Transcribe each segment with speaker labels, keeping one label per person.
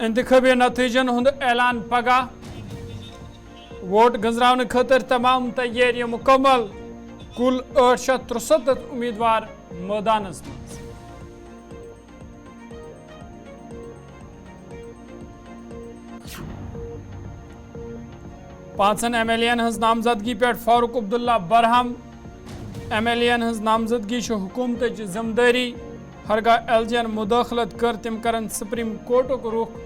Speaker 1: इंतखाबी नतीजन हुंद ऐलान पगह वोट गंजरावन खतर तमाम तैयारी मुकम्मल कुल 863 उम्मीदवार मैदानस मज 5 MLA हज नामजदगी पे फारूक अब्दुल्ला बरहम MLA हज नामजदगी हुकूमत जिम्मेदारी हरगाह LG मुदाखलत कर तम करन सुप्रीम कोर्ट रुख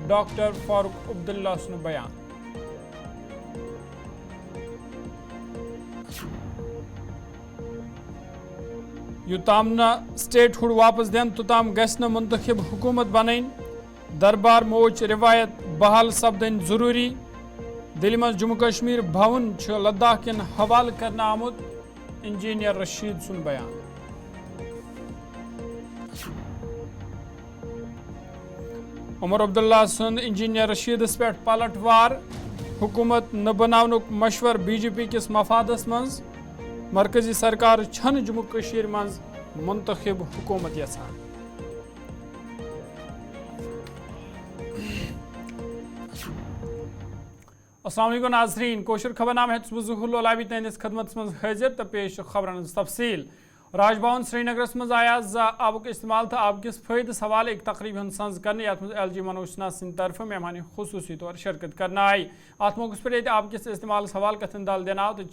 Speaker 1: डॉक्टर फारूक अब्दुल्ला सुन बयान युताम न स्टेट हुड वापस दिन तुताम गस मुंतखब हुकूमत बन दरबार मोच रिवायत बहाल सपदन जरूरी दिल्ली मज जम्मू कश्मीर भवन लद्दाख किन हवाल करना आमुद इंजीनियर रशीद सुन बयान उमर अब्दुल्ला सुन इंजीनियर रशीदस पे पलटवार हुकूमत न बनावनुक मशवर BJP किस मफादस मज मरकजी सरकार छन जम्मू कश्मीर मज मुंतखब हुकूमत यसान अस्सलाम वालेकुम नाज़रीन कोशर खबरनामा है ज़ुहुल लाबी तहस खदमत मज हाजिर तो पेश खबरन तफसील राजभवन श्रीनगर मज आया आबुक इस्तेमाल तो आब किस फ़ायदस हवाले एक तकरीब संज कर LG मनोजना सिंह तरफ मेहमान खुसूसी तौर शिरकत करना आई अत मौके पर आब किस इस्तेमाल हवाल कथन दल देना तो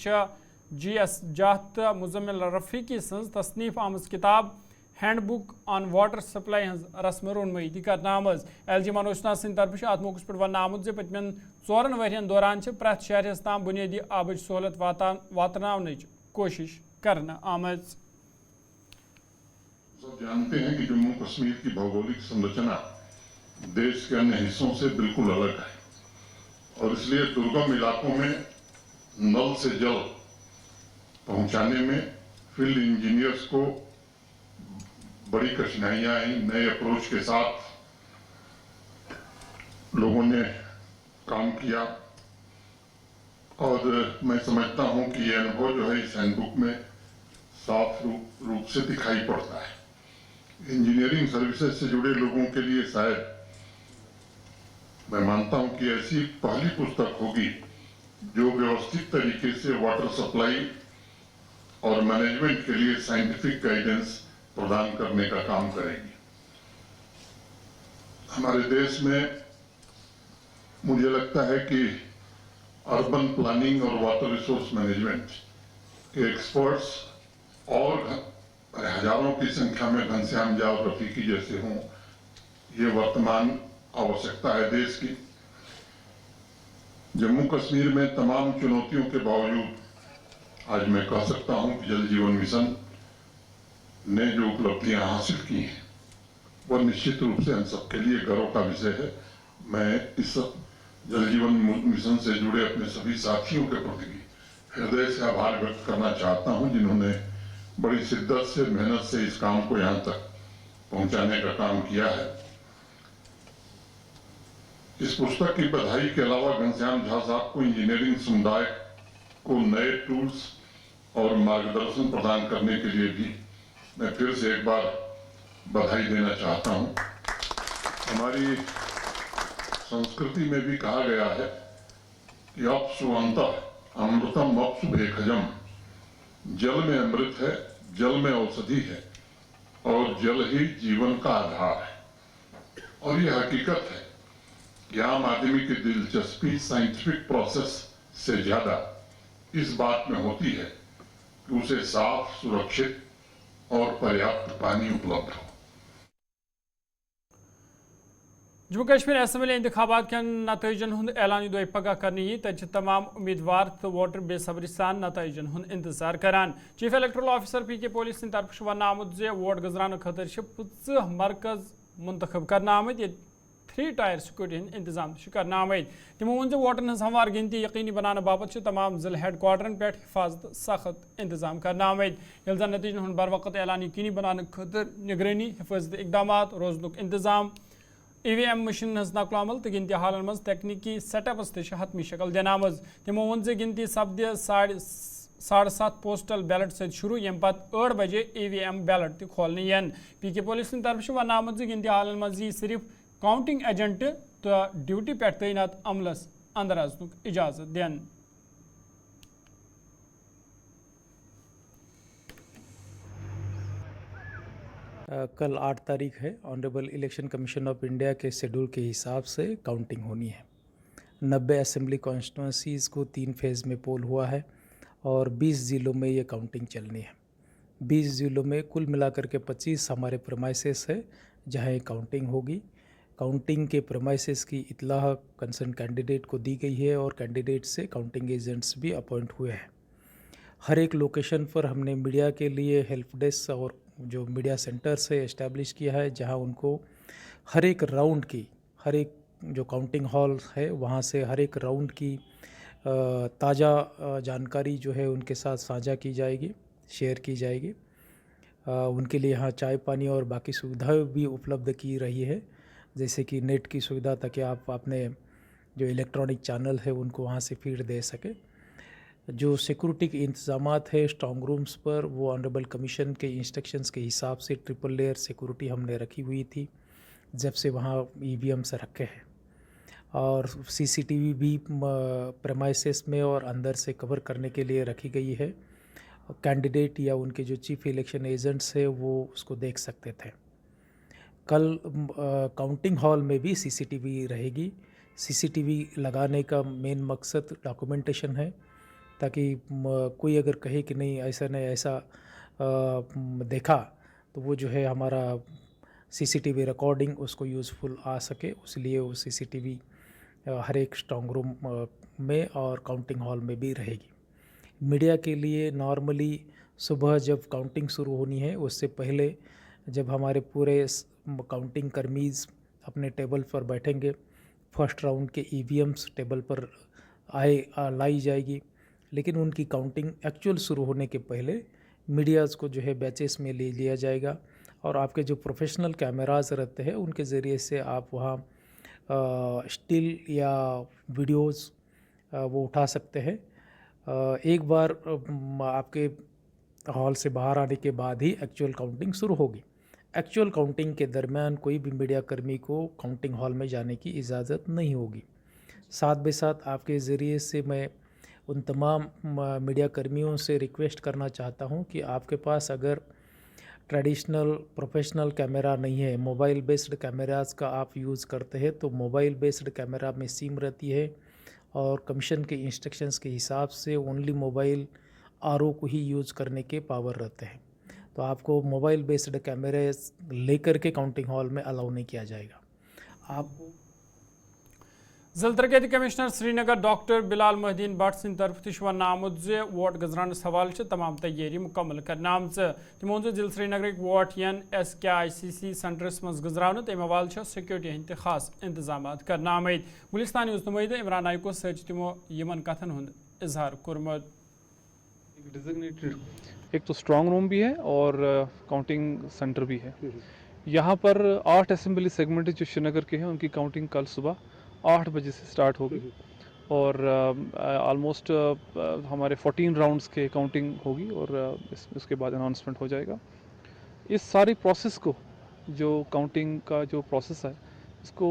Speaker 1: GS जात मुजम्मिल रफ़ीकी सज तसनीफ आमज किताब हैंडबुक ऑन वाटर सप्लाई हज रस्म रोनमई करना आमज LG मनोजना सिंह तरफ अत मौके पर वन आमुद पतमन 4 वरियन दौरान प्रथ शहरस ताम बुनियादी आबच सहूलत वातन कोशिश करना आमज।
Speaker 2: सब जानते हैं कि जम्मू कश्मीर की भौगोलिक संरचना देश के अन्य हिस्सों से बिल्कुल अलग है और इसलिए दुर्गम इलाकों में नल से जल पहुंचाने में फील्ड इंजीनियर्स को बड़ी कठिनाइयां आई। नए अप्रोच के साथ लोगों ने काम किया और मैं समझता हूं कि यह अनुभव जो है इस हैंडबुक में साफ रूप से दिखाई पड़ता है। इंजीनियरिंग सर्विसेज से जुड़े लोगों के लिए शायद मैं मानता हूं कि ऐसी पहली पुस्तक होगी जो व्यवस्थित तरीके से वाटर सप्लाई और मैनेजमेंट के लिए साइंटिफिक गाइडेंस प्रदान करने का काम करेगी। हमारे देश में मुझे लगता है कि अर्बन प्लानिंग और वाटर रिसोर्स मैनेजमेंट के एक्सपर्ट्स और हजारों की संख्या में घनश्याम झा और रफीकी जैसे हों, ये वर्तमान आवश्यकता है देश की। जम्मू कश्मीर में तमाम चुनौतियों के बावजूद आज मैं कह सकता हूं कि जल जीवन मिशन ने जो उपलब्धियां हासिल की हैं वह निश्चित रूप से हम सबके लिए गर्व का विषय है। मैं इस जल जीवन मिशन से जुड़े अपने सभी साथियों के प्रति हृदय से आभार व्यक्त करना चाहता हूं जिन्होंने बड़ी शिद्दत से मेहनत से इस काम को यहां तक पहुंचाने का काम किया है। इस पुस्तक की बधाई के अलावा घनश्याम झा साहब को इंजीनियरिंग समुदाय को नए टूल्स और मार्गदर्शन प्रदान करने के लिए भी मैं फिर से एक बार बधाई देना चाहता हूं। हमारी संस्कृति में भी कहा गया है कि अप्सु अंतः अमृतम अप्सु भेखजम, जल में अमृत है, जल में औषधि है और जल ही जीवन का आधार है। और यह हकीकत है कि आम आदमी की दिलचस्पी साइंटिफिक प्रोसेस से ज्यादा इस बात में होती है कि उसे साफ, सुरक्षित और पर्याप्त पानी उपलब्ध हो।
Speaker 1: जम्मू कश्मीर असम्बली इंतखाबात के नतीजन हुंद ऐलान दुई पगह करनी तज तमाम उम्मीदवार तो वोटर बेसब्री सान नतीजन हुंद इंतजार करान। Chief electoral officer PK police तरफ वन आमुद जे वोट गजरान खतर 50 मरकज मुंतखब करना आमद ये 3 टायर सिक्योरिटी इंतजाम करना आमद। तमो वो वोटन हज हमवार गिनती यकीनी बनाने बाबत तमाम जिला हेड क्वार्टरन पे हिफाजत सख्त इंतजाम करना आमद। यल जन नतीजन हुंद बर वक्त ऐलान यकीनी बनाने खतर निगरानी हिफाजत इकदाम रोजनुक इंतजाम EVM मशीन हज नकल अमल तो गिनती हालन मज तकनीकी सेटअपस हतमी शक्ल दिन आमज। तमो वो गिनती सपद 7:30 पोस्टल बैलेट सत शुरू यम पत 8 बजे EVM बैलेट तोलने PK पुलिस तरफ वन आमद गिनती हालन मज सिर्फ काउंटिंग एजेंट तो ड्यूटी पे तैनात अमलस अंदर अचनुक इजाजत दिन।
Speaker 3: कल 8 तारीख है। Honourable election commission of India के शेड्यूल के हिसाब से काउंटिंग होनी है। 90 असेंबली कॉन्स्टिट्यूंसीज़ को 3 फेज़ में पोल हुआ है और 20 ज़िलों में ये काउंटिंग चलनी है। 20 ज़िलों में कुल मिलाकर के 25 हमारे प्रेमाइसेस है जहां ये काउंटिंग होगी। काउंटिंग के प्रेमाइसेस की इत्तला कंसर्न कैंडिडेट को दी गई है और कैंडिडेट से काउंटिंग एजेंट्स भी अपॉइंट हुए हैं। हर एक लोकेशन पर हमने मीडिया के लिए हेल्प डेस्क और जो मीडिया सेंटर से इस्टेब्लिश किया है, जहां उनको हर एक राउंड की, हर एक जो काउंटिंग हॉल है वहां से हर एक राउंड की ताज़ा जानकारी जो है उनके साथ साझा की जाएगी, शेयर की जाएगी। उनके लिए यहाँ चाय पानी और बाकी सुविधाएं भी उपलब्ध की रही है, जैसे कि नेट की सुविधा, ताकि आप अपने जो इलेक्ट्रॉनिक चैनल है उनको वहाँ से फीड दे सके। जो सिक्योरिटी के इंतज़ामात है स्ट्रॉन्ग रूम्स पर, वो ऑनरेबल कमीशन के इंस्ट्रक्शंस के हिसाब से ट्रिपल लेयर सिक्योरिटी हमने रखी हुई थी जब से वहाँ EVMs रखे हैं। और CCTV भी प्रेमाइसेस में और अंदर से कवर करने के लिए रखी गई है। कैंडिडेट या उनके जो चीफ इलेक्शन एजेंट्स है वो उसको देख सकते थे। कल काउंटिंग हॉल में भी CCTV रहेगी। CCTV लगाने का मेन मकसद डॉक्यूमेंटेशन है, ताकि कोई अगर कहे कि नहीं ऐसा नहीं ऐसा देखा तो वो जो है हमारा CCTV रिकॉर्डिंग उसको यूज़फुल आ सके, इसलिए वो CCTV हर एक स्ट्रॉन्ग रूम में और काउंटिंग हॉल में भी रहेगी। मीडिया के लिए नॉर्मली सुबह जब काउंटिंग शुरू होनी है उससे पहले जब हमारे पूरे काउंटिंग कर्मीज़ अपने टेबल पर बैठेंगे, फर्स्ट राउंड के EVMs टेबल पर लाई जाएगी, लेकिन उनकी काउंटिंग एक्चुअल शुरू होने के पहले मीडियाज़ को जो है बैचेस में ले लिया जाएगा और आपके जो प्रोफेशनल कैमराज रहते हैं उनके ज़रिए से आप वहाँ स्टिल या वीडियोस वो उठा सकते हैं। एक बार आपके हॉल से बाहर आने के बाद ही एक्चुअल काउंटिंग शुरू होगी। एक्चुअल काउंटिंग के दरमियान कोई भी मीडिया कर्मी को काउंटिंग हॉल में जाने की इजाज़त नहीं होगी। साथ बे साथ आपके ज़रिए से मैं उन तमाम मीडिया कर्मियों से रिक्वेस्ट करना चाहता हूं कि आपके पास अगर ट्रेडिशनल प्रोफेशनल कैमरा नहीं है, मोबाइल बेस्ड कैमरास का आप यूज़ करते हैं, तो मोबाइल बेस्ड कैमरा में सिम रहती है और कमीशन के इंस्ट्रक्शंस के हिसाब से ओनली मोबाइल RO को ही यूज़ करने के पावर रहते हैं। तो आपको मोबाइल बेस्ड कैमरे लेकर के काउंटिंग हॉल में अलाउ नहीं किया जाएगा। आपको
Speaker 1: ज़िला कमिश्नर श्रीनगर डॉक्टर बिलाल मोहद्दीन भट्ट सिंद तरफ तह वनामुत ज़ वोट गजरानस हवाले तमाम तैयारी मुकम्मल करना तमो ज़िला श्रीनगर वोट यन SKICC सेंटरस मज गजरान तम हवाले सिक्योरिटी हंद खास इंतजाम करना आमद। गुलिस्तान न्यूज़ नुमाइंद इमरान नाइको तमो यमन कथन हुंद इजहार कोरमत।
Speaker 4: एक तो स्ट्रॉन्ग रूम भी है और काउंटिंग सेंटर भी है। यहाँ पर 8 असेंबली सेगमेंट जो श्रीनगर के हैं उनकी काउंटिंग कल सुबह 8 बजे से स्टार्ट होगी और ऑलमोस्ट हमारे 14 राउंड्स के काउंटिंग होगी और इसके बाद अनाउंसमेंट हो जाएगा। इस सारी प्रोसेस को, जो काउंटिंग का जो प्रोसेस है, इसको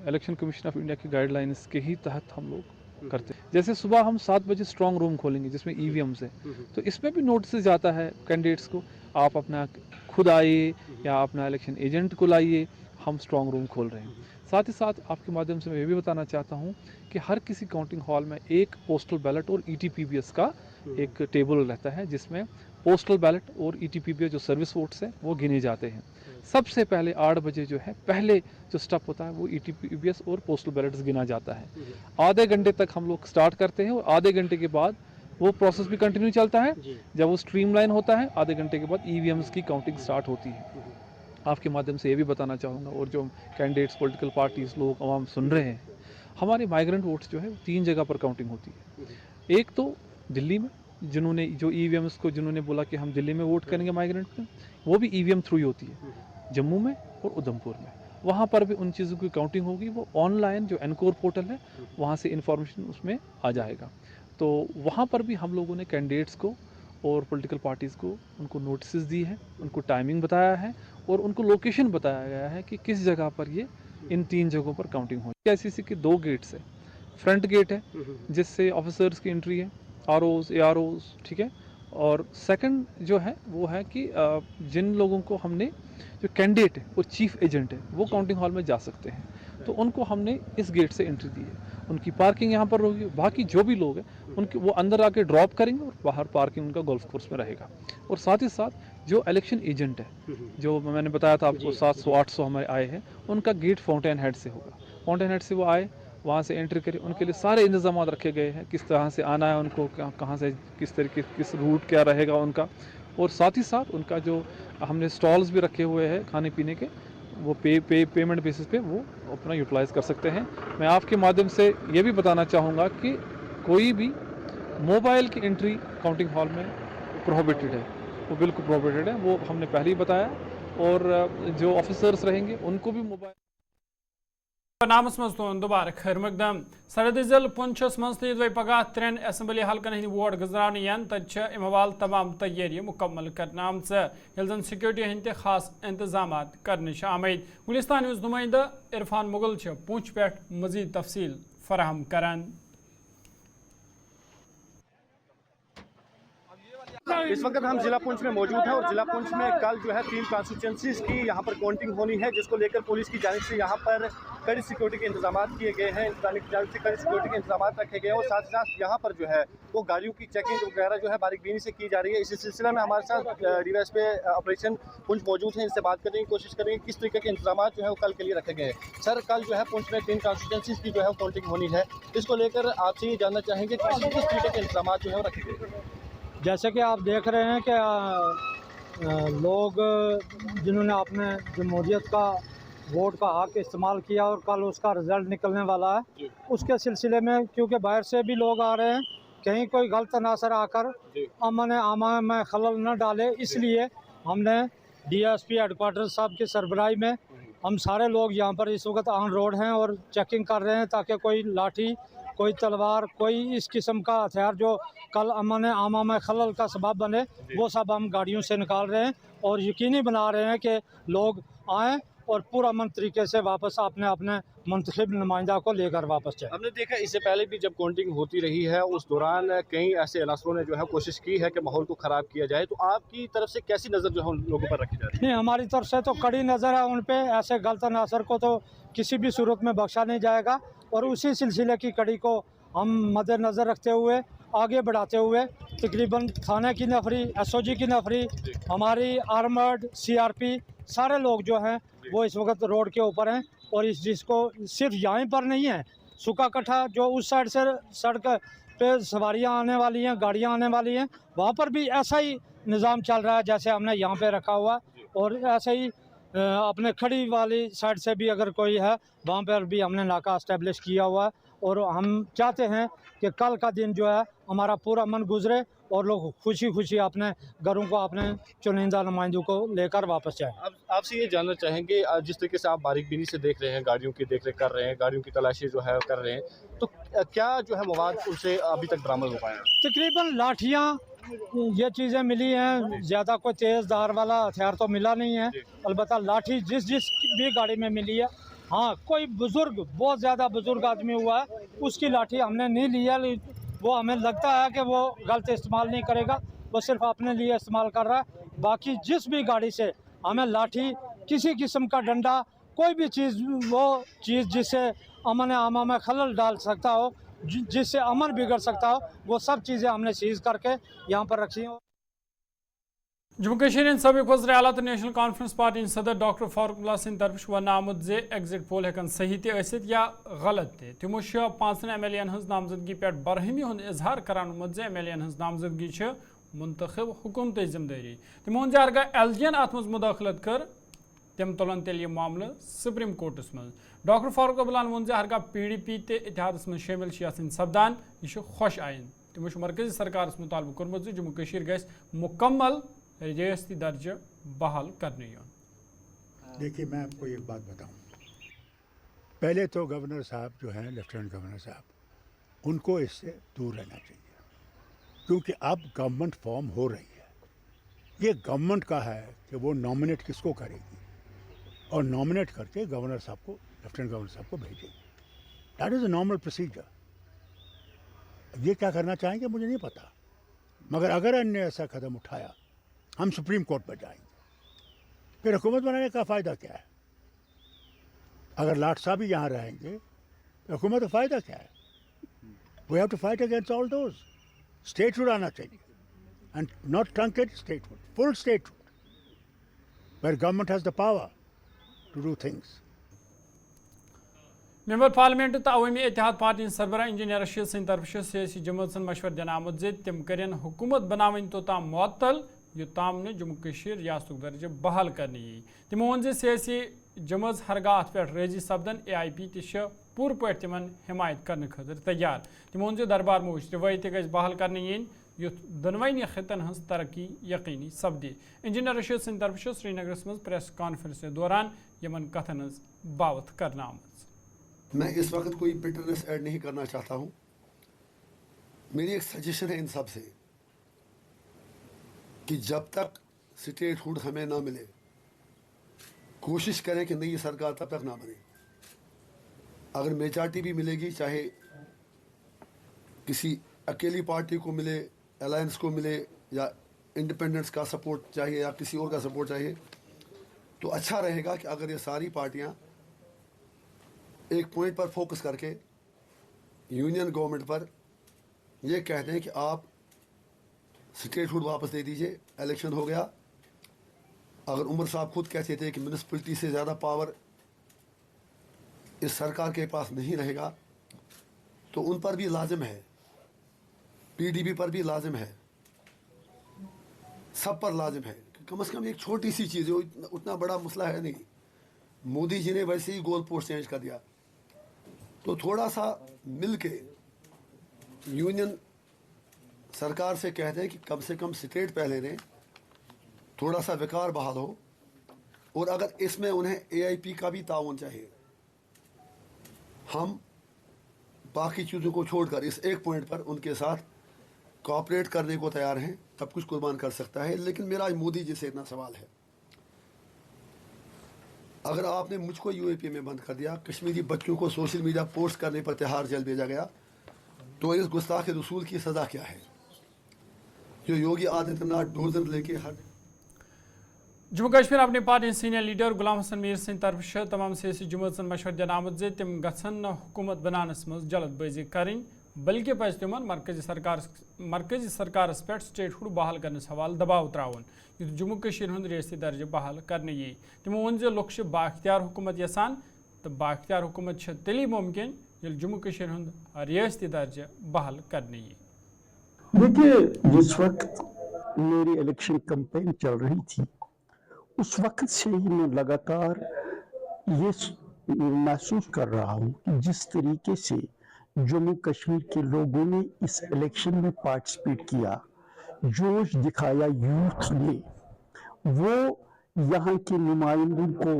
Speaker 4: इलेक्शन कमीशन ऑफ इंडिया की गाइडलाइंस के ही तहत हम लोग करते हैं। जैसे सुबह हम 7 बजे स्ट्रॉन्ग रूम खोलेंगे जिसमें EVMs है, तो इसमें भी नोटिस जाता है कैंडिडेट्स को, आप अपना खुद आइए या अपना इलेक्शन एजेंट को लाइए, हम स्ट्रॉन्ग रूम खोल रहे हैं। साथ ही साथ आपके माध्यम से मैं ये भी बताना चाहता हूँ कि हर किसी काउंटिंग हॉल में एक पोस्टल बैलेट और ETPBS का एक टेबल रहता है जिसमें पोस्टल बैलेट और ETPBS जो सर्विस वोट्स हैं वो गिने जाते हैं। सबसे पहले 8 बजे जो है पहले जो स्टेप होता है वो ETPBS और पोस्टल बैलेट्स गिना जाता है। आधे घंटे तक हम लोग स्टार्ट करते हैं और आधे घंटे के बाद वो प्रोसेस भी कंटिन्यू चलता है। जब वो स्ट्रीमलाइन होता है आधे घंटे के बाद EVMs की काउंटिंग स्टार्ट होती है। आपके माध्यम से ये भी बताना चाहूँगा और जो कैंडिडेट्स, पॉलिटिकल पार्टीज़, लोग आवाम सुन रहे हैं, हमारे माइग्रेंट वोट्स जो है 3 जगह पर काउंटिंग होती है। एक तो दिल्ली में, जिन्होंने जो EVMs को जिन्होंने बोला कि हम दिल्ली में वोट करेंगे माइग्रेंट में, वो भी EVM थ्रू ही होती है। जम्मू में और उधमपुर में, वहाँ पर भी उन चीज़ों की काउंटिंग होगी। वो ऑनलाइन जो एनकोर पोर्टल है वहाँ से इन्फॉर्मेशन उसमें आ जाएगा। तो वहाँ पर भी हम लोगों ने कैंडिडेट्स को और पॉलिटिकल पार्टीज़ को उनको नोटिस दी है, उनको टाइमिंग बताया है और उनको लोकेशन बताया गया है कि किस जगह पर ये इन 3 जगहों पर काउंटिंग हो। ICC के 2 गेट्स है, फ्रंट गेट है जिससे ऑफिसर्स की एंट्री है, ROs, AROs, ठीक है। और सेकंड जो है वो है कि जिन लोगों को हमने, जो कैंडिडेट है और चीफ एजेंट है, वो काउंटिंग हॉल में जा सकते हैं, तो उनको हमने इस गेट से एंट्री दी है। उनकी पार्किंग यहाँ पर होगी, बाकी जो भी लोग हैं उनके वो अंदर आके ड्रॉप करेंगे और बाहर पार्किंग उनका गोल्फ कोर्स में रहेगा। और साथ ही साथ जो इलेक्शन एजेंट है, जो मैंने बताया था आपको 700-800 हमारे आए हैं, उनका गेट फाउंटेन हेड से होगा। फाउंटेन हेड से वो आए, वहाँ से एंट्री करें, उनके लिए सारे इंतजाम रखे गए हैं, किस तरह से आना है उनको, कहाँ से किस तरीके, किस रूट क्या रहेगा उनका। और साथ ही साथ उनका जो हमने स्टॉल्स भी रखे हुए हैं खाने पीने के, वो पेमेंट बेसिस पे वो अपना यूटिलाइज़ कर सकते हैं। मैं आपके माध्यम से ये भी बताना चाहूँगा कि कोई भी मोबाइल की एंट्री काउंटिंग हॉल में प्रोहिबिटेड है, वो बिल्कुल प्रोहिबिटेड है, वो हमने पहले ही बताया। और जो ऑफिसर्स रहेंगे उनको भी मोबाइल
Speaker 1: नामस मज तुन दोबारा खैर मकदम सरहद जिल पुंछस मज तीद वही पगह 3 असम्बली हल्कन हंद वोट गुजरान यान तह अमवाल तमाम तैयारी मुकम्मल करना आम सिक्योरिटी हंद खास इंतजाम करने आमद। गुलिस्तान न्यूज़ नुमाइंदा इरफान मुगल पुंछ पे मजीद तफसील फराहम करान।
Speaker 5: इस वक्त हम जिला पुंछ में मौजूद हैं और जिला पुंछ में कल जो है 3 कॉन्स्टिट्यूंसीज की यहाँ पर काउंटिंग होनी है, जिसको लेकर पुलिस की जानिब से यहाँ पर कड़ी सिक्योरिटी के इंतजाम किए गए हैं, इंतजामिया की जानिब से कड़ी सिक्योरिटी के इंतजाम रखे गए हैं। और साथ ही साथ यहाँ पर जो है वो गाड़ियों की चेकिंग वगैरह जो है बारीकबीनी से की जा रही है। इसी सिलसिले में हमारे साथ डीवाईएसपी ऑपरेशन पुंछ मौजूद हैं, इनसे बात करने की कोशिश करेंगे किस तरीके के इंतजाम जो है वो कल के लिए रखे गए हैं। सर, कल जो है पुंछ में 3 कॉन्स्टिट्यूंसीज की जो है काउंटिंग होनी है, इसको लेकर आपसे ये जानना चाहेंगे किस तरीके के इंतजाम जो है वो रखे गए हैं।
Speaker 6: जैसे कि आप देख रहे हैं कि लोग जिन्होंने अपने जमहूरियत का वोट का हक इस्तेमाल किया और कल उसका रिज़ल्ट निकलने वाला है, उसके सिलसिले में क्योंकि बाहर से भी लोग आ रहे हैं, कहीं कोई गलत अनासर आकर अमन आमा में खलल न डाले, इसलिए हमने DSP हेडक्वार्टर साहब की सरबराही में हम सारे लोग यहाँ पर इस वक्त ऑन रोड हैं और चेकिंग कर रहे हैं ताकि कोई लाठी, कोई तलवार, कोई इस किस्म का हथियार जो कल अमन आमा में खलल का सबब बने, वो सब हम गाड़ियों से निकाल रहे हैं और यकीनी बना रहे हैं कि लोग आएँ और पूरा अमन तरीके से वापस अपने अपने मुंतखब नुमाइंदा को लेकर वापस जाए।
Speaker 5: हमने देखा इससे पहले भी जब काउंटिंग होती रही है उस दौरान कई ऐसे अनासरों ने जो है कोशिश की है कि माहौल को ख़राब किया जाए, तो आपकी तरफ से कैसी नज़र जो है उन लोगों पर रखी जा रही है?
Speaker 6: नहीं, हमारी तरफ से तो कड़ी नज़र है उन पे, ऐसे गलत अनासर को तो किसी भी सूरत में बख्शा नहीं जाएगा। और उसी सिलसिले की कड़ी को हम मद्देनज़र रखते हुए आगे बढ़ाते हुए तकरीबन थाने की नफरी, SOG की नफरी, हमारी आर्मर्ड CRP, सारे लोग जो हैं वो इस वक्त रोड के ऊपर हैं। और इस चीज़ को सिर्फ यहाँ पर नहीं है, सुखा कट्ठा जो उस साइड से सड़क पे सवारियाँ आने वाली हैं, गाड़ियाँ आने वाली हैं, वहाँ पर भी ऐसा ही निज़ाम चल रहा है जैसे हमने यहाँ पे रखा हुआ है। और ऐसे ही अपने खड़ी वाली साइड से भी अगर कोई है, वहाँ पर भी हमने नाका इस्टेब्लिश किया हुआ है। और हम चाहते हैं कि कल का दिन जो है हमारा पूरा मन गुजरे और लोग खुशी खुशी अपने घरों को, अपने चुनिंदा नुमाइंदों को लेकर वापस जाएं।
Speaker 5: अब आपसे ये जानना चाहेंगे, जिस तरीके से आप बारीकबीनी से देख रहे हैं, गाड़ियों की देख रेख कर रहे हैं, गाड़ियों की तलाशी जो है कर रहे हैं, तो क्या जो है मवाद उनसे अभी तक बरामद हो पाया?
Speaker 6: तकरीबन लाठियाँ, ये चीज़ें मिली हैं, ज़्यादा कोई तेज़ धार वाला हथियार तो मिला नहीं है। अलबत्ता लाठी जिस भी गाड़ी में मिली है, हाँ कोई बुज़ुर्ग, बहुत ज़्यादा बुज़ुर्ग आदमी हुआ है, उसकी लाठी हमने नहीं ली है। वो हमें लगता है कि वो गलत इस्तेमाल नहीं करेगा, वो सिर्फ अपने लिए इस्तेमाल कर रहा है। बाकी जिस भी गाड़ी से हमें लाठी, किसी किस्म का डंडा, कोई भी चीज़, वो चीज़ जिससे अमन आमा में खलल डाल सकता हो, जिससे अमन बिगड़ सकता हो, वो सब चीज़ें हमने सीज़ करके यहाँ पर रखी हैं।
Speaker 1: जम्मू कश्मीर सबक वज़ीर आला तो नेशनल कॉन्फ्रेंस पार्टी सदर डॉक्टर फारूक सिंह तरफ वन आमुत जे एग्जिट पोल हेकन सही तसित या गलत ते तिमो 5 MLA हज नामजदगी पे बरहमी हुंद इजहार करान जे MLA हज नामजदगी मुंतखब हुकूमत जिम्मेदारी तिमो हरगा LG अत मज मुदाखलत कर तम तुलन तेल यह मामल सुप्रीम कोर्टस मज। डॉक्टर फारूक अब्दुल्ला वोन हरगा PDP ते इतिहादस मज शामिल सपदान यह खुश आइन। तिमो मरकजी सरकार मुतालबा कोर्मुत जम्मू कश्मीर गژھِ मुकम्मल रियासती दर्जा बहाल करने।
Speaker 7: देखिए, मैं आपको एक बात बताऊं, पहले तो गवर्नर साहब जो हैं, लेफ्टिनेंट गवर्नर साहब, उनको इससे दूर रहना चाहिए, क्योंकि अब गवर्नमेंट फॉर्म हो रही है। ये गवर्नमेंट का है कि वो नॉमिनेट किसको करेगी और नॉमिनेट करके गवर्नर साहब को लेफ्टिनेंट गवर्नर साहब को भेजेंगे। That is a normal procedure. ये क्या करना चाहेंगे मुझे नहीं पता, मगर अगर इन्होंने ऐसा कदम उठाया हम सुप्रीम कोर्ट पर जाएंगे। फिर हुकूमत बनाने का फ़ायदा क्या है? अगर लाट साहब ही यहाँ रहेंगे तो हुकूमत का फ़ायदा क्या है? We have to fight against all those. Statehood आना चाहिए, and not truncate statehood, full statehood where government has the power to do things.
Speaker 1: Member parliament तो अवामी इत्तेहाद पार्टी सरबराह इंजीनियर रशीद सिंह तरफ सियासी जमात मशवर दिन आमुत जे तम करें हुकूमत बनावन तोताम मुअत्तल योताम ने जम्मू कश्मीर रियासत दर्जे बहाल करने यी। तमो वोन जे सियासी जमात हरगाह अत पे राजी सपदन AIP तह पूर पे तिमन हिमायत करने खतर तैयार। तमो वोन जे दरबार मोश रवायी तह बहाल करने यीन युथ दोनवनी खितन हज तरक्की यकीनी सपदे। इंजीनियर रशीद सिंह तरफ श्रीनगर मज प्रेस कॉन्फ्रेंस दौरान यमन कथन हज बावत करना आमत।
Speaker 8: मैं इस वक्त कोई बिटरनेस ऐड नहीं करना चाहता हूँ। मेरी एक सजेशन है इन सब से कि जब तक स्टेटहुड हमें ना मिले कोशिश करें कि नई सरकार तब तक ना बने। अगर मेजॉरिटी भी मिलेगी, चाहे किसी अकेली पार्टी को मिले, अलायंस को मिले, या इंडिपेंडेंट्स का सपोर्ट चाहिए या किसी और का सपोर्ट चाहिए, तो अच्छा रहेगा कि अगर ये सारी पार्टियाँ एक पॉइंट पर फोकस करके यूनियन गवर्नमेंट पर ये कहते हैं कि आप स्टेटहुड वापस दे दीजिए, इलेक्शन हो गया। अगर उमर साहब खुद कहते थे कि म्यूनिसिपैलिटी से ज़्यादा पावर इस सरकार के पास नहीं रहेगा, तो उन पर भी लाजिम है, PDP पर भी लाजिम है, सब पर लाजिम है। कम से कम एक छोटी सी चीज़ है, उतना बड़ा मसला है नहीं। मोदी जी ने वैसे ही गोल पोस्ट चेंज कर दिया, तो थोड़ा सा मिल के यूनियन सरकार से कहते हैं कि कम से कम स्टेट पहले दें, थोड़ा सा विकार बहाल हो, और अगर इसमें उन्हें AIP का भी ताउन चाहिए, हम बाकी चीज़ों को छोड़कर इस एक पॉइंट पर उनके साथ कोऑपरेट करने को तैयार हैं। सब कुछ कुर्बान कर सकता है। लेकिन मेरा आज मोदी जी से इतना सवाल है, अगर आपने मुझको UAP में बंद कर दिया, कश्मीरी बच्चों को सोशल मीडिया पोस्ट करने पर तिहाड़ जेल भेजा गया, तो इस गुस्ताख रसूल की सज़ा क्या है? जो योगी आदित्यनाथ डोजर लेके हर
Speaker 1: जम्मू कश्मीर अपनी पार्टी सीनियर लीडर गुलाम हसन मीर सिंह तरफ तमाम सियासी जमात मशवर दिन आमुत जे तम गसन हुकूमत बनानस मज जल्दबाजी करें, बल्कि पज तिमन मरकजी सरकार पे स्टेटहुड बहाल करने हवाल दबाव त्रावन युथ जम्मू कश्मीर हुंद रियासती दर्जे बहाल करने यी। तमो वोन जे लुक बाख्तियार हुकूमत यसान, तो बाख्तियार हुकूमत तेली मुमकिन ये जम्मू कश्मीर हुंद रियासती दर्जे बहाल करने यी।
Speaker 9: देखिए, जिस वक्त मेरी इलेक्शन कैंपेन चल रही थी, उस वक्त से ही मैं लगातार ये महसूस कर रहा हूँ कि जिस तरीके से जम्मू कश्मीर के लोगों ने इस इलेक्शन में पार्टिसिपेट किया, जोश दिखाया यूथ ने, वो यहाँ के नुमाइंदों को,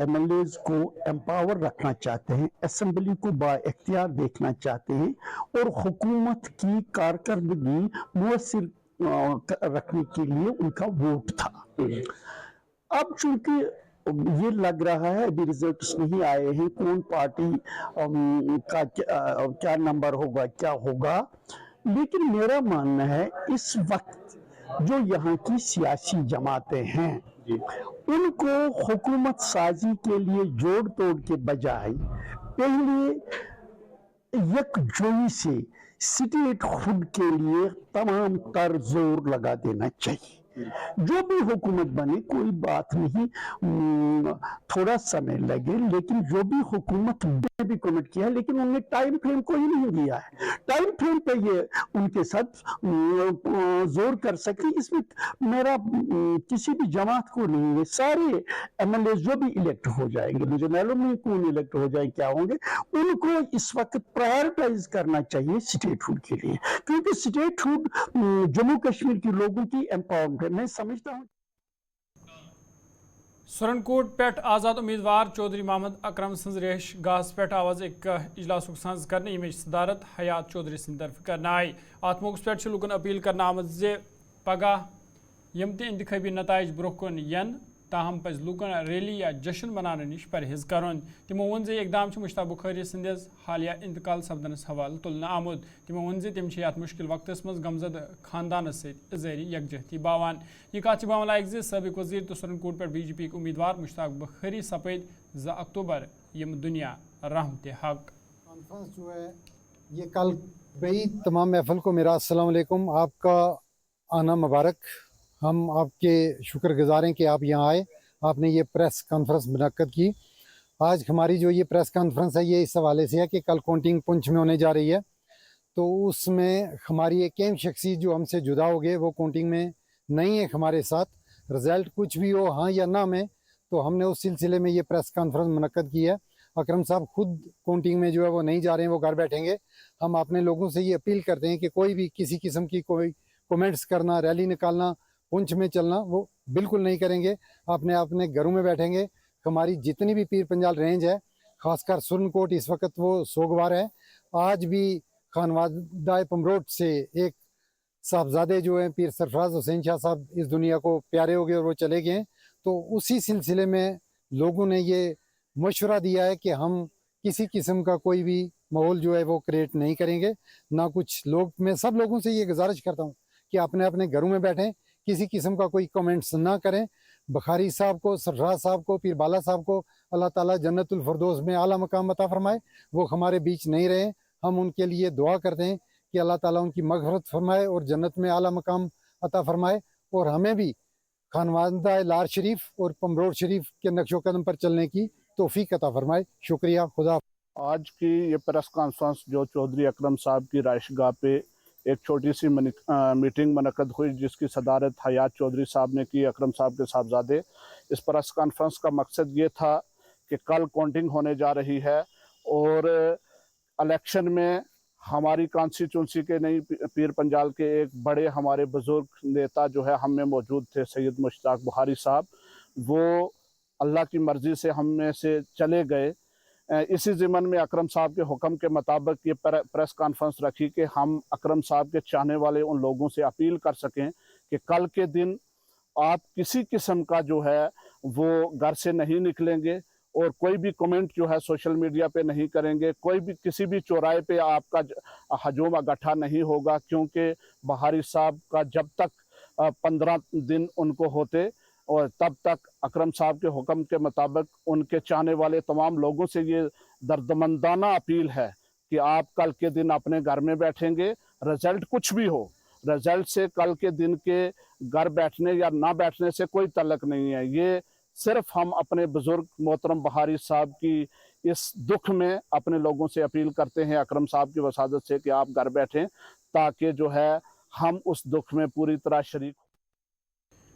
Speaker 9: MLAs को एम्पावर रखना चाहते हैं, असेंबली को बाइख्तियार देखना चाहते हैं, और हुकूमत की कारकर्दगी मुअस्सिर रखने के लिए उनका वोट था। अब चूंकि ये लग रहा है, अभी रिजल्ट्स नहीं आए हैं, कौन पार्टी का क्या नंबर होगा, क्या होगा, लेकिन मेरा मानना है इस वक्त जो यहाँ की सियासी जमातें हैं, उनको हुकूमत साजी के लिए जोड़ तोड़ के बजाय पहले यकजोई से स्टेटहुड के लिए तमाम तर जोर लगा देना चाहिए। जो भी हुकूमत बने कोई बात नहीं, थोड़ा समय लगे, लेकिन जो भी हुकूमत ने भी कमिट किया है, लेकिन उन्होंने टाइम फ्रेम को ही नहीं दिया है। टाइम फ्रेम पे ये उनके साथ जोर कर सके, इसमें मेरा किसी भी जमात को नहीं है। सारे MLA जो भी इलेक्ट हो जाएंगे, मुझे मालूम नहीं कौन इलेक्ट हो जाए, क्या होंगे, उनको इस वक्त प्रायोरिटाइज करना चाहिए स्टेटहुड के लिए, क्योंकि स्टेटहुड जम्मू कश्मीर के लोगों की एम्पावरमेंट मैं समझता हूँ।
Speaker 1: सुरनकोट पे आज़ाद उम्मीदवार चौधरी मोहम्मद अकरम सज रिहाइश गाह पे आवाज एक इजलास सज कर सदारत हयात चौधरी सद तरफ कर आई। अत मौके पे लुकन अपील करना आमत जे पगह यम इंतखाबी नताइज ब्रोह कुन यन تاہم پز لوکن ریلی یا جشن منانے نش پرہیز کرن تمو ون زِ اقدام مشتاق بخاری سندس حالیہ انتقال سپدنس حوالہ تلنہ آمد تمو ون زِ تم ات مشکل وقتس مز غمزد خاندانس ست اظہاری یکجہتی باوان یہ کت باون لائق زِ سابق وزیر تو سرن کوٹ پہ بی جے پی امیدوار مشتاق بخاری سپد 2 اکتوبر یم دنیا رحمت حق
Speaker 10: کانفرنس جو ہے یہ کل بھائی تمام محفل کو میرا السلام علیکم، آپ کا آنا مبارک۔ ہم آپ کے شکر گزار ہیں کہ آپ یہاں آئے، آپ نے یہ پریس کانفرنس منعقد کی۔ آج ہماری جو یہ پریس کانفرنس ہے یہ اس حوالے سے ہے کہ کل کاؤنٹنگ پنچ میں ہونے جا رہی ہے، تو اس میں ہماری ایک اہم شخصیت جو ہم سے جدا ہو گئے وہ کاؤنٹنگ میں نہیں ہے ہمارے ساتھ۔ رزلٹ کچھ بھی ہو ہاں یا نہ میں، تو ہم نے اس سلسلے میں یہ پریس کانفرنس منعقد کی ہے۔ اکرم صاحب خود کاؤنٹنگ میں جو ہے وہ نہیں جا رہے ہیں، وہ گھر بیٹھیں گے۔ ہم اپنے لوگوں سے یہ اپیل کرتے ہیں کہ کوئی بھی کسی قسم کی کوئی کومنٹس کرنا، ریلی نکالنا، پنچ میں چلنا وہ بالکل نہیں کریں گے۔ اپنے گھروں میں بیٹھیں گے۔ ہماری جتنی بھی پیر پنجال رینج ہے، خاص کر سرن کوٹ اس وقت وہ سوگوار ہے۔ آج بھی خانوادہ پمروٹ سے ایک صاحبزادے جو ہیں پیر سرفراز حسین شاہ صاحب اس دنیا کو پیارے ہو گئے اور وہ چلے گئے ہیں، تو اسی سلسلے میں لوگوں نے یہ مشورہ دیا ہے کہ ہم کسی قسم کا کوئی بھی ماحول جو ہے وہ کریٹ نہیں کریں گے، نہ کچھ لوگ۔ میں سب لوگوں سے یہ گزارش کرتا ہوں کہ اپنے گھروں میں بیٹھیں، کسی قسم کا کوئی کمنٹس نہ کریں۔ بخاری صاحب کو، سرفراز صاحب کو، پیر بالا صاحب کو اللہ تعالیٰ جنت الفردوس میں اعلیٰ مقام عطا فرمائے۔ وہ ہمارے بیچ نہیں رہے، ہم ان کے لیے دعا کرتے ہیں کہ اللہ تعالیٰ ان کی مغفرت فرمائے اور جنت میں اعلیٰ مقام عطا فرمائے، اور ہمیں بھی خانوادہ لار شریف اور پمروٹ شریف کے نقش و قدم پر چلنے کی توفیق عطا فرمائے۔ شکریہ، خدا۔
Speaker 11: آج کی یہ پریس کانفرنس جو چودھری اکرم صاحب کی رہائش گاہ پہ ایک چھوٹی سی میٹنگ منعقد ہوئی، جس کی صدارت حیات چودھری صاحب نے کی، اکرم صاحب کے صاحبزادے۔ اس پریس کانفرنس کا مقصد یہ تھا کہ کل کاؤنٹنگ ہونے جا رہی ہے، اور الیکشن میں ہماری کانسٹیچوئنسی کے نہیں، پیر پنجال کے ایک بڑے ہمارے بزرگ نیتا جو ہے ہم میں موجود تھے، سید مشتاق بخاری صاحب، وہ اللہ کی مرضی سے ہم میں سے چلے گئے۔ اسی ضمن میں اکرم صاحب کے حکم کے مطابق یہ پریس کانفرنس رکھی کہ ہم اکرم صاحب کے چاہنے والے ان لوگوں سے اپیل کر سکیں کہ کل کے دن آپ کسی قسم کا جو ہے وہ گھر سے نہیں نکلیں گے، اور کوئی بھی کمنٹ جو ہے سوشل میڈیا پہ نہیں کریں گے، کوئی بھی کسی بھی چوراہے پہ آپ کا ہجوم اکٹھا نہیں ہوگا، کیونکہ بخاری صاحب کا جب تک 15 دن ان کو ہوتے، اور تب تک اکرم صاحب کے حکم کے مطابق ان کے چاہنے والے تمام لوگوں سے یہ دردمندانہ اپیل ہے کہ آپ کل کے دن اپنے گھر میں بیٹھیں گے، رزلٹ کچھ بھی ہو، رزلٹ سے کل کے دن کے گھر بیٹھنے یا نہ بیٹھنے سے کوئی تعلق نہیں ہے۔ یہ صرف ہم اپنے بزرگ محترم بخاری صاحب کی اس دکھ میں اپنے لوگوں سے اپیل کرتے ہیں اکرم صاحب کی وسادت سے کہ آپ گھر بیٹھیں، تاکہ جو ہے ہم اس دکھ میں پوری طرح شریک ہوں۔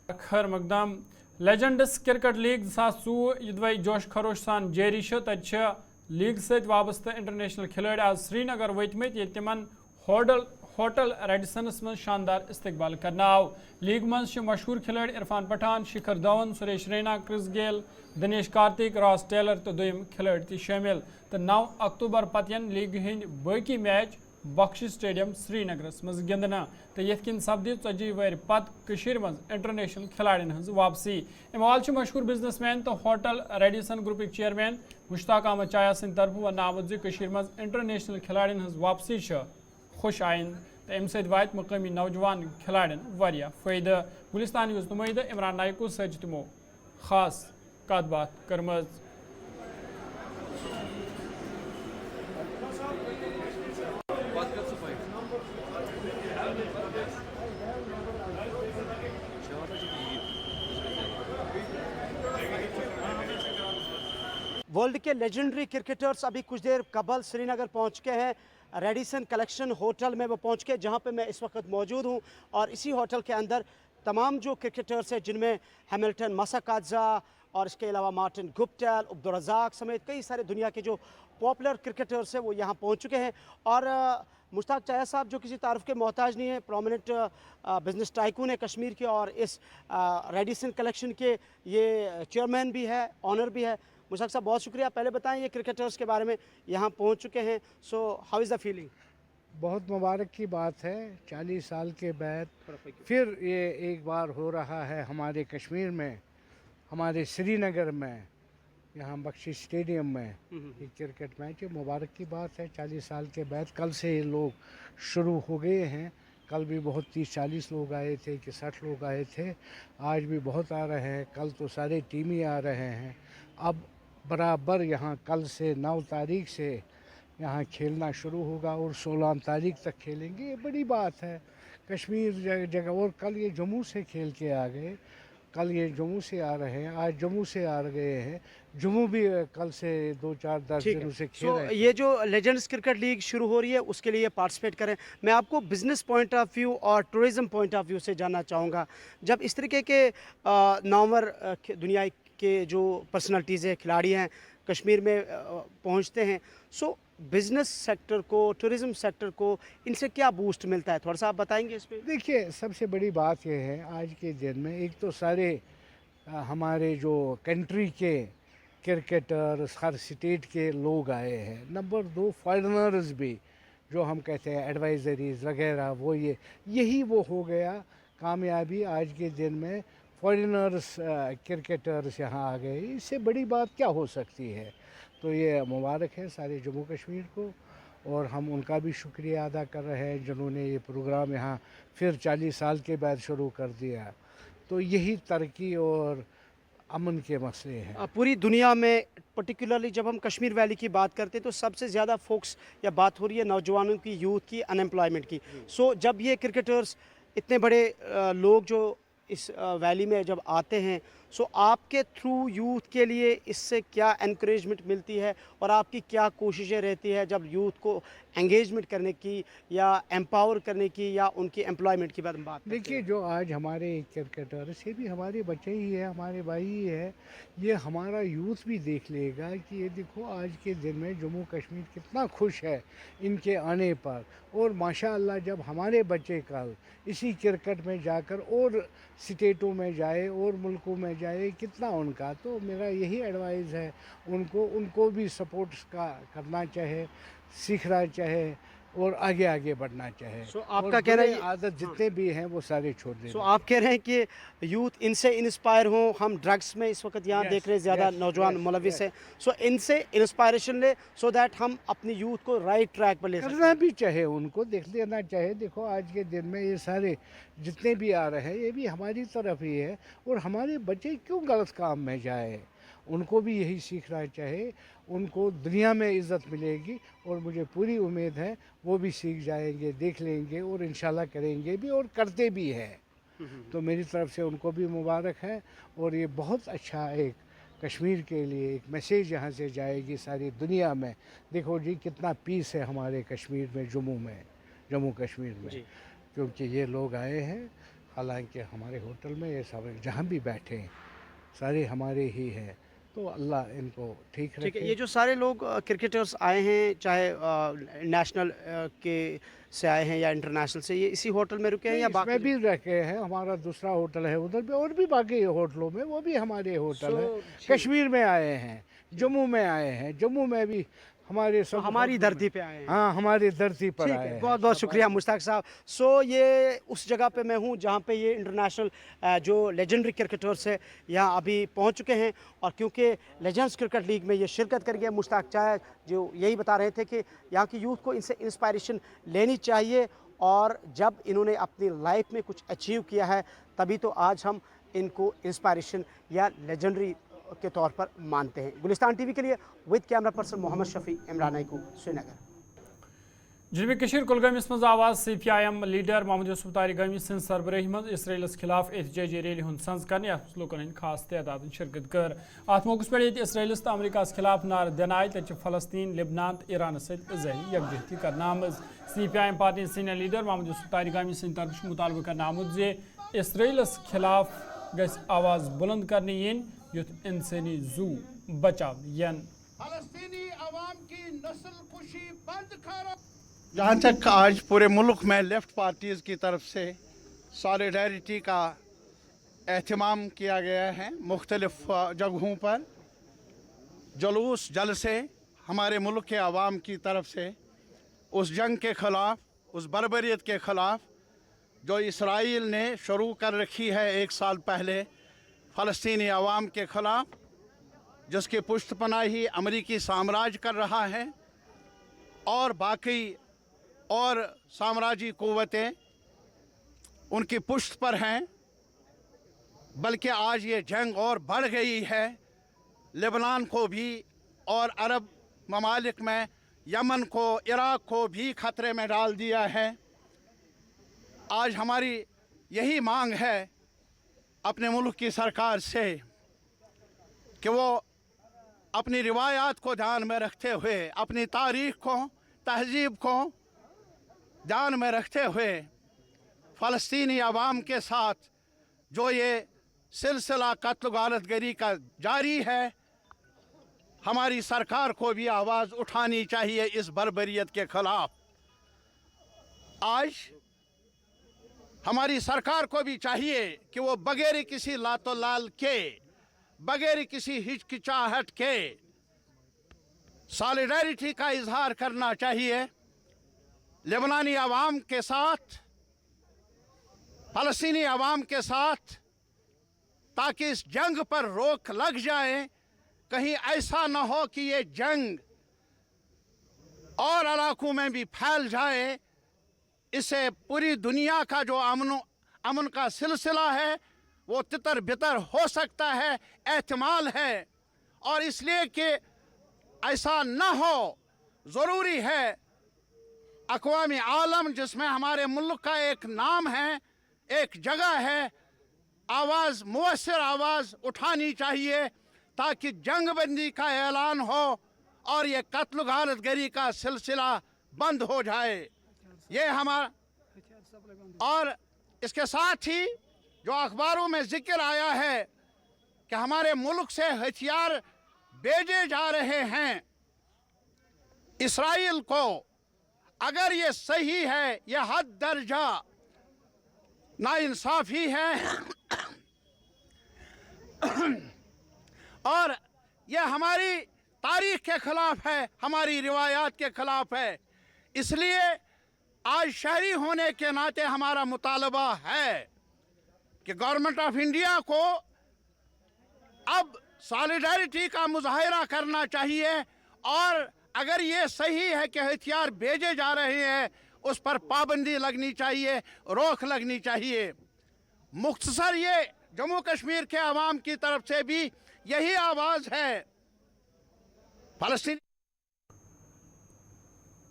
Speaker 1: خیر مقدام لیجنڈس کرکٹ لیگ 2024 یہ جوش خروش سان جاری تب لیگ ست وابستہ انٹرنیشنل کھلاڑی آج سری نگر وتمت یہ تمن ہوٹل ریڈسنس من شاندار استقبال کرنا آو۔ لیگ من مشہور کھلاڑی عرفان پٹھان، شکھر دھون، سریش رینا، کرس گیل، دنیش کارتک، راس ٹیلر تو دویم کھلاڑی تہ شامل۔ تو 9 اکتوبر پتین لیگ ہند باقی میچ بخشی سٹیڈیم سری نگرس مز گندنا، تو یت کن سپد 40 ور پتہ مز انٹرنیشنل کھلاڑین ہز واپسی۔ اموال مشہور بزنس مین تو ہوٹل ریڈیسن گروپک چیئرمین مشتاق احمد چایا سند طرف ون آمت مز انٹرنیشنل کھلاڑین ہز واپسی خوش آئند، تو ام ست وات مقامی نوجوان کھلاڑین واریاہ فائدہ۔ گلستان نیوز نمائندہ عمران نائکو ست تمو خاص کت بات کرمز۔
Speaker 5: ورلڈ کے لیجنڈری کرکٹرز ابھی کچھ دیر قبل سری نگر پہنچ کے ہیں، ریڈیسن کلیکشن ہوٹل میں وہ پہنچ کے، جہاں پہ میں اس وقت موجود ہوں، اور اسی ہوٹل کے اندر تمام جو کرکٹرز ہیں، جن میں ہیملٹن مساکادزا اور اس کے علاوہ مارٹن گپٹل، عبدالرزاق سمیت کئی سارے دنیا کے جو پاپولر کرکٹرز ہیں وہ یہاں پہنچ چکے ہیں۔ اور مشتاق چایا صاحب جو کسی تعارف کے محتاج نہیں ہیں، پرومیننٹ بزنس ٹائکون ہے کشمیر کے، اور اس ریڈیسن کلیکشن کے یہ چیئرمین بھی ہے، آنر بھی ہے۔ مشتاق صاحب بہت شکریہ، پہلے بتائیں یہ کرکٹرز کے بارے میں یہاں پہنچ چکے ہیں، so how is the feeling?
Speaker 12: بہت مبارک کی بات ہے، 40 سال کے بعد پھر یہ ایک بار ہو رہا ہے ہمارے کشمیر میں، हमारे श्रीनगर में यहाँ बख्शी स्टेडियम में एक क्रिकेट मैच है। मुबारक की बात है, 40 साल के बाद कल से ये लोग शुरू हो गए हैं। कल भी बहुत 30-40 लोग आए थे कि 60 लोग आए थे, आज भी बहुत आ रहे हैं। कल तो सारे टीम ही आ रहे हैं। अब बराबर यहाँ कल से 9 तारीख से यहाँ खेलना शुरू होगा और 16 तारीख तक खेलेंगे। ये बड़ी बात है कश्मीर जगह। और कल ये जम्मू से खेल के आ गए, कल ये जम्मू से आ रहे हैं, आज जम्मू से आ गए हैं। जम्मू भी कल से 2-4-10 दिनों से खेल रहे हैं।
Speaker 13: ये जो लेजेंड्स क्रिकेट लीग शुरू हो रही है उसके लिए पार्टिसिपेट करें। मैं आपको बिजनेस पॉइंट ऑफ व्यू और टूरिज़्म पॉइंट ऑफ व्यू से जानना चाहूँगा, जब इस तरीके के नामवर दुनिया के जो पर्सनालिटीज़ हैं, खिलाड़ी हैं, कश्मीर में पहुँचते हैं, सो बिज़नेस सेक्टर को, टूरिज़्म सेक्टर को इनसे क्या बूस्ट मिलता है, थोड़ा सा आप बताएंगे इस पे?
Speaker 12: देखिए, सबसे बड़ी बात यह है आज के दिन में, एक तो सारे हमारे जो कंट्री के क्रिकेटर्स, हर स्टेट के लोग आए हैं। नंबर 2 फॉरेनर्स भी, जो हम कहते हैं एडवाइजरीज वगैरह, वो यही वो हो गया कामयाबी आज के दिन में। फॉरेनर्स क्रिकेटर्स यहाँ आ गए, इससे बड़ी बात क्या हो सकती है। तो ये मुबारक है सारे जम्मू कश्मीर को, और हम उनका भी शुक्रिया अदा कर रहे हैं जिन्होंने ये प्रोग्राम यहाँ फिर 40 साल के बाद शुरू कर दिया। तो यही तरक्की और अमन के मसले हैं
Speaker 13: पूरी दुनिया में। पर्टिकुलरली जब हम कश्मीर वैली की बात करते हैं तो सबसे ज़्यादा फोकस या बात हो रही है नौजवानों की, यूथ की, अनएम्प्लॉयमेंट की। सो जब ये क्रिकेटर्स, इतने बड़े लोग जो इस वैली में जब आते हैं, सो आपके थ्रू यूथ के लिए इससे क्या एनकरेजमेंट मिलती है और आपकी क्या कोशिशें रहती है जब यूथ को एंगेजमेंट करने की या एम्पावर करने की या उनकी एम्प्लॉयमेंट की बात करते हैं?
Speaker 12: देखिए, जो आज हमारे क्रिकेटर्स, ये भी हमारे बच्चे ही है, हमारे भाई ही है। ये हमारा यूथ भी देख लेगा कि ये देखो आज के दिन में जम्मू कश्मीर कितना खुश है इनके आने पर। और माशाअल्लाह जब हमारे बच्चे कल इसी क्रिकेट में जाकर और स्टेटों में जाए और मुल्कों में जाए, कितना उनका, तो मेरा यही एडवाइस है उनको भी सपोर्ट का करना चाहे, सीखना चाहे और आगे आगे बढ़ना चाहे।
Speaker 13: सो आपका कहना है
Speaker 12: आदत जितने भी हैं वो सारे छोड़ दें।
Speaker 13: सो आप कह रहे हैं कि यूथ इनसे इंस्पायर हो। हम ड्रग्स में इस वक्त यहाँ देख रहे हैं ज़्यादा नौजवान मुलविस है, सो इनसे इंस्पायरेशन ले, सो दैट हम अपनी यूथ को राइट ट्रैक पर ले सकते हैं।
Speaker 12: करना भी चाहे, उनको देख लेना चाहे। देखो आज के दिन में ये सारे जितने भी आ रहे हैं ये भी हमारी तरफ ही है, और हमारे बच्चे क्यों गलत काम में जाए, उनको भी यही सीखना चाहे। उनको दुनिया में इज़्ज़त मिलेगी और मुझे पूरी उम्मीद है वो भी सीख जाएंगे, देख लेंगे और इंशाल्लाह करेंगे भी और करते भी हैं। तो मेरी तरफ से उनको भी मुबारक है, और ये बहुत अच्छा एक कश्मीर के लिए एक मैसेज यहाँ से जाएगी सारी दुनिया में। देखो जी कितना पीस है हमारे कश्मीर में, जम्मू कश्मीर में, क्योंकि ये लोग आए हैं। हालांकि हमारे होटल में ये सब जहाँ भी बैठे हैं सारे हमारे ही हैं, तो अल्लाह इनको ठीक रखे।
Speaker 13: ये जो सारे लोग क्रिकेटर्स आए हैं, चाहे नेशनल के से आए हैं या इंटरनेशनल से, ये इसी होटल में रुके हैं या बाकी?
Speaker 12: इसमें भी रखे हैं, हमारा दूसरा होटल है उधर भी, और भी बाकी होटलों में, वो भी हमारे होटल है। कश्मीर में आए हैं, जम्मू में आए हैं, जम्मू में भी हमारे सब
Speaker 13: हमारी धरती पे आए हैं।
Speaker 12: हाँ, हमारी धरती पर आए हैं।
Speaker 13: बहुत बहुत शुक्रिया मुश्ताक साहब। सो ये उस जगह पे मैं हूँ जहाँ पे ये इंटरनेशनल जो लेजेंडरी क्रिकेटर्स है यहाँ अभी पहुँच चुके हैं, और क्योंकि लेजेंड्स क्रिकेट लीग में ये शिरकत करेंगे, मुश्ताक चाहे जो यही बता रहे थे कि यहाँ की यूथ को इनसे इंस्पायरेशन लेनी चाहिए, और जब इन्होंने अपनी लाइफ में कुछ अचीव किया है तभी तो आज हम इनको इंस्पायरेशन या लेजेंडरी के तौर पर मानते हैं। गुलिस्तान टीवी के लिए with camera person Mohammad Shafi, Imran Aiku, Srinagar.
Speaker 1: जनूबी कश्मीर कुलगामिस मज आवाज CPIM leader Mohammad Yusuf Tarigami सिंध सरबराही मज इसराइलस खिलाफ एहतजाजी रैली हुंद संज करने यथ लूकन हंद खास तादाद शिरकत कर। अत मौके पे इसराइलस तो अमरीका खिलाफ नार दिन आय, तत फलस्तीन, लिबनान तो ईरान सही यकजहती कर आमज। CPIM party senior leader Mohammad Yusuf Tarigami सिंध तरफ मुतालबा कर आमुत जे इसराइलस खिलाफ गस आवाज बुलंद करने यन युथ इंसानी जू बचाव यन।
Speaker 14: फलस्तीनी अवाम की नस्ल कुशी बंद करो। जहाँ तक आज पूरे मुल्क में लेफ्ट पार्टीज़ की तरफ से सॉलिडारिटी का एहतमाम किया गया है, मुख्तलिफ जगहों पर जुलूस जलसे हमारे मुल्क के अवाम की तरफ से उस जंग के ख़िलाफ़, उस बर्बरियत के ख़िलाफ़ जो इसराइल ने शुरू कर रखी है 1 साल पहले फ़लस्तीनी अवाम के ख़िलाफ़, जिसकी पुष्टपनाही अमरीकी साम्राज्य कर रहा है और बाकी और साम्राज्यी क़ुव्वतें उनकी पुष्ट पर हैं। बल्कि आज ये जंग और बढ़ गई है। लेबनान को भी और अरब ममालिक में यमन को, इराक़ को भी ख़तरे में डाल दिया है। आज हमारी यही मांग है अपने मुल्क की सरकार से कि वो अपनी रिवायात को ध्यान में रखते हुए, अपनी तारीख़ को, तहज़ीब को ध्यान में रखते हुए फ़लस्तीनी अवाम के साथ जो ये सिलसिला कत्ल गारतगरी का जारी है, हमारी सरकार को भी आवाज़ उठानी चाहिए इस बर्बरियत के ख़िलाफ़। आज हमारी सरकार को भी चाहिए कि वो बगैर किसी लातोलाल के, बगैर किसी हिचकिचाहट के सॉलिडेरिटी का इजहार करना चाहिए लेबनानी अवाम के साथ, फ़लस्तीनी अवाम के साथ, ताकि इस जंग पर रोक लग जाए। कहीं ऐसा न हो कि ये जंग और इलाकों में भी फैल जाए। इससे पूरी दुनिया का जो अमन का सिलसिला है वो तितर बितर हो सकता है, एहतमाल है। और इसलिए कि ऐसा न हो, ज़रूरी है अक़वामी आलम, जिसमें हमारे मुल्क का एक नाम है, एक जगह है, आवाज़, मुअस्सिर आवाज़ उठानी चाहिए ताकि जंग बंदी का ऐलान हो और ये कत्ल गारतगरी का सिलसिला बंद हो जाए। ये हमारा, और इसके साथ ही जो अखबारों में जिक्र आया है कि हमारे मुल्क से हथियार भेजे जा रहे हैं इसराइल को, अगर ये सही है, ये हद दर्जा नाइंसाफ़ी है और ये हमारी तारीख़ के ख़िलाफ़ है, हमारी रिवायात के ख़िलाफ़ है। इसलिए आज शहरी होने के नाते हमारा मुतालबा है कि गवर्नमेंट ऑफ इंडिया को अब सॉलिडेरिटी का मुजाहिरा करना चाहिए और अगर ये सही है कि हथियार भेजे जा रहे हैं, उस पर पाबंदी लगनी चाहिए, रोक लगनी चाहिए। मुख्तसर ये जम्मू कश्मीर के अवाम की तरफ से भी यही आवाज़ है। फ़लस्तीन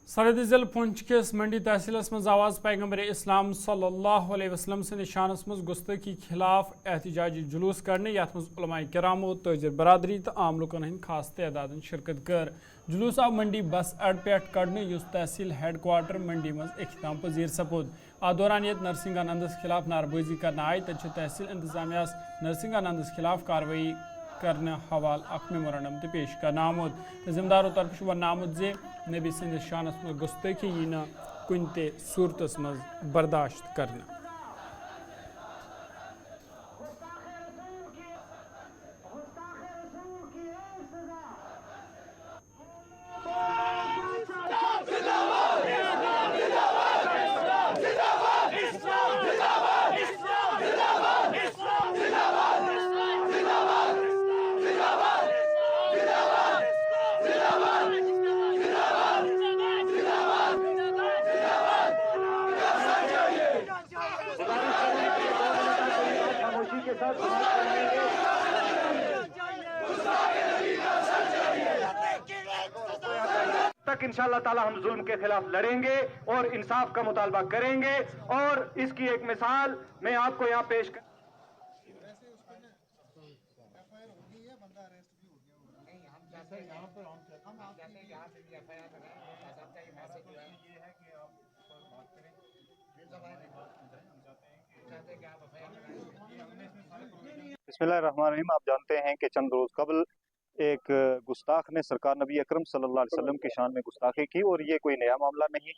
Speaker 1: सरहदी ज़िले पुंछ किस मंडी तहसीलस मज आवाज़ पैगम्बर इस्लाम सल्लल्लाहु अलैहि वसल्लम से निशानस मज गुस्तगी खिलाफ एहतजाजी जुलूस करने यथ मज उलमाए किरामो, ताजिर बरादरी तो आम लुकन हंद खास तादाद शिरकत कर। जुलूस आव मंडी बस अड पे कड़ने युस तहसील हेड क्वार्टर मंडी मज इख्तिताम पजीर सपुद। आ दौरान ये नरसिंग आनंदस खिलाफ नारबेजी करना आई तब तहसील इंतजामिया नरसिंग आनंदस खिलाफ कार्रवाई करने हवाल अख मेमोरेंडम तो पेश करना आमुद। जिम्मेदारों तरफ वन आमुद जे नबी सद शानस मज गुस्तगी यी न कुन ते सूरतस मज बर्दाश्त करना।
Speaker 5: तक इंशाअल्लाह ताला हम जुल्म के खिलाफ लड़ेंगे और इंसाफ का मुतालबा करेंगे। और इसकी एक मिसाल मैं आपको यहाँ पेश कर
Speaker 15: बिस्मिल्लाहिर्रहमानिर्रहीम। आप जानते हैं कि चंद रोज़ कबल एक गुस्ताख ने सरकार नबी अकरम सल्लल्लाहु अलैहि वसल्लम की शान में गुस्ताखी की, और ये कोई नया मामला नहीं,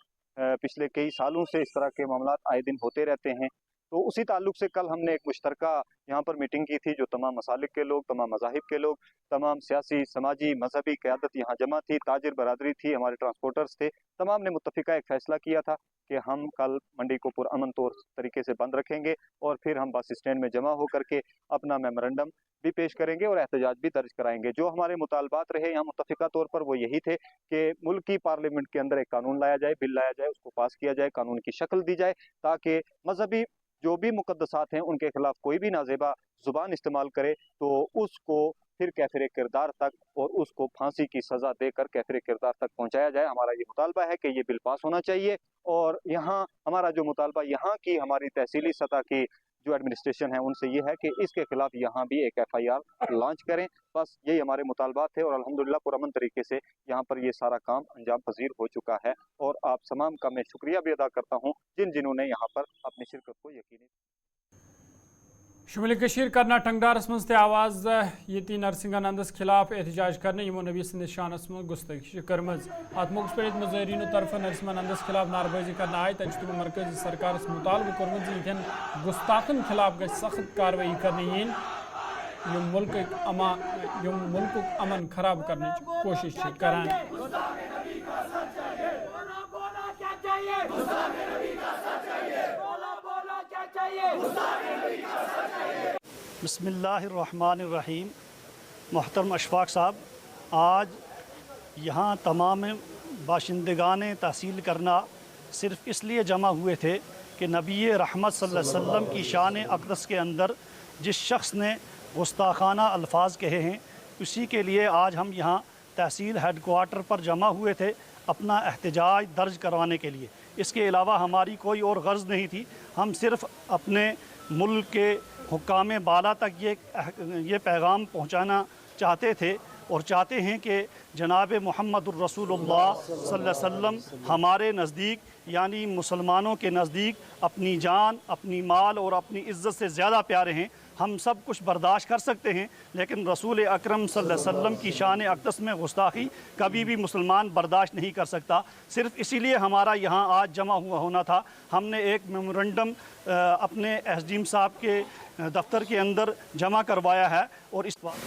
Speaker 15: पिछले कई सालों से इस तरह के मामला आए दिन होते रहते हैं। तो उसी ताल्लुक से कल हमने एक मुश्तरका यहाँ पर मीटिंग की थी, जो तमाम मसालिक के लोग, तमाम मज़ाहिब के लोग, तमाम सियासी, समाजी, मजहबी क़यादत यहाँ जमा थी, ताजिर बरादरी थी, हमारे ट्रांसपोर्टर्स थे, तमाम ने मुत्तफ़िका एक फ़ैसला किया था कि हम कल मंडी को पुरअमन तौर तरीके से बंद रखेंगे और फिर हम बस स्टैंड में जमा होकर के अपना मेमोरेंडम भी पेश करेंगे और एहतजाज भी दर्ज कराएंगे। जो हमारे मुतालबात रहे यहाँ मुत्तफ़िका तौर पर वो यही थे कि मुल्क की पार्लियामेंट के अंदर एक कानून लाया जाए, बिल लाया जाए, उसको पास किया जाए, कानून की शक्ल दी जाए, ताकि मजहबी जो भी मुकद्दसात हैं उनके खिलाफ कोई भी नाजेबा जुबान इस्तेमाल करे तो उसको फिर कैफिर किरदार तक और उसको फांसी की सज़ा देकर कैफिर किरदार तक पहुंचाया जाए। हमारा ये मुतालबा है कि ये बिल पास होना चाहिए और यहाँ हमारा जो मुतालबा यहाँ की हमारी तहसीली सतह की जो एडमिनिस्ट्रेशन है उनसे ये है कि इसके खिलाफ यहाँ भी एक FIR लॉन्च करें। बस यही हमारे मुतालबात थे और अल्हम्दुलिल्लाह पुरअमन तरीके से यहाँ पर ये सारा काम अंजाम पजीर हो चुका है और आप तमाम का मैं शुक्रिया भी अदा करता हूँ जिन्होंने यहाँ पर अपनी शिरकत को यकीनी।
Speaker 1: शुमाली कशीर करना टंगदारस मज आवाज़ ये नरसिंगानंदस खिलाफ एहतजाज करने यमो नबी सन्दिस शानस मज गुस्तगी करमज अत मौके पर मुज़ाहिरीन तरफ नरसिंगानंदस खिलाफ नारबाजी करना आय तम तमो मरकजी सरकार मुतालबु कोर्मुत यन गुस्ताखन खिलाफ गई सख्त कार्रवाई करने यम मुल्क अमन खराब करने कोशिश करान।
Speaker 16: बिस्मिल्लाहिर्रहमानिर्रहीम। मोहतरम अशफाक साहब, आज यहाँ तमाम बाशिंदगान तहसील करना सिर्फ़ इसलिए जमा हुए थे कि नबी रहमत सल्लल्लाहु अलैहि वसल्लम की शान अक़दस के अंदर जिस शख्स ने गुस्ताखाना अल्फाज कहे हैं उसी के लिए आज हम यहाँ तहसील हेडक्वार्टर पर जमा हुए थे अपना एहतजाज दर्ज करवाने के लिए। इसके अलावा हमारी कोई और गर्ज़ नहीं थी। हम सिर्फ़ अपने मुल्क के हुक्काम बाला तक ये पैगाम पहुँचाना चाहते थे और चाहते हैं कि जनाब मुहम्मदुर रसूलुल्लाह सल्लल्लाहु अलैहि वसल्लम हमारे नज़दीक यानी मुसलमानों के नज़दीक अपनी जान, अपनी माल और अपनी इज़्ज़त से ज़्यादा प्यारे हैं। हम सब कुछ बर्दाश्त कर सकते हैं लेकिन रसूल अकरम सल्लल्लाहु अलैहि वसल्लम की शान अक़दस में गुस्ताखी कभी भी मुसलमान बर्दाश्त नहीं कर सकता। सिर्फ़ इसीलिए हमारा यहाँ आज जमा हुआ होना था। हमने एक मेमोरेंडम अपने SDM साहब के दफ्तर के अंदर जमा करवाया है और इस बात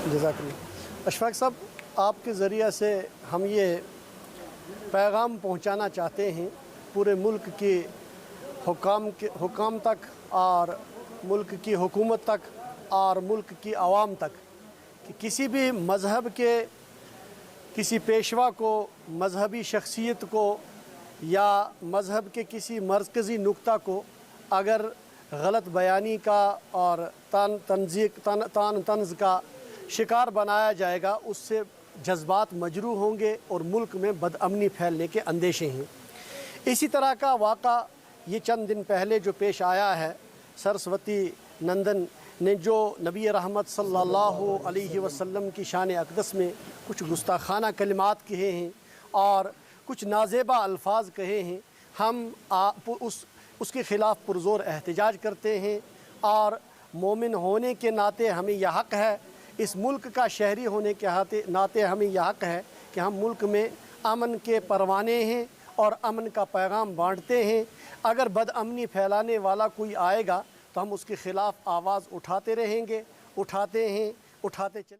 Speaker 10: जज़ाकल्लाह। अशफाक साहब, आपके ज़रिए से हम ये पैगाम पहुँचाना चाहते हैं पूरे मुल्क के हुकाम तक और मुल्क की हुकूमत तक और मुल्क की आवाम तक कि किसी भी मज़हब के किसी पेशवा को, मजहबी शख्सियत को या मज़हब के किसी मरकज़ी नुक्ता को अगर गलत बयानी का और तान तंज़ का शिकार बनाया जाएगा उससे जज्बात मजरूह होंगे और मुल्क में बदअमनी फैलने के अंदेशे हैं। इसी तरह का वाक़ा ये चंद दिन पहले जो पेश आया है, सरस्वती नंदन ने जो नबी रहमत सल्लल्लाहु अलैहि वसल्लम की शान अक़दस में कुछ गुस्ताखाना कलिमात कहे हैं और कुछ नाजेबा अल्फाज कहे हैं, हम उसके ख़िलाफ़ पुरज़ोर एहतजाज करते हैं और मोमिन होने के नाते हमें यह हक़ है, इस मुल्क का शहरी होने के नाते हमें यह हक़ है कि हम मुल्क में अमन के परवाने हैं और अमन का पैगाम बांटते हैं। अगर बदअमनी फैलाने वाला कोई आएगा तो हम उसके ख़िलाफ़ आवाज़ उठाते रहेंगे, उठाते हैं, उठाते चले।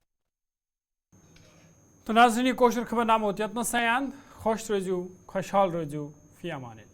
Speaker 1: तो नाज़रीन, कोशिश खबर नाम होती है सयान खुश रोजू खुशहाल रोजू फ़ी अमान।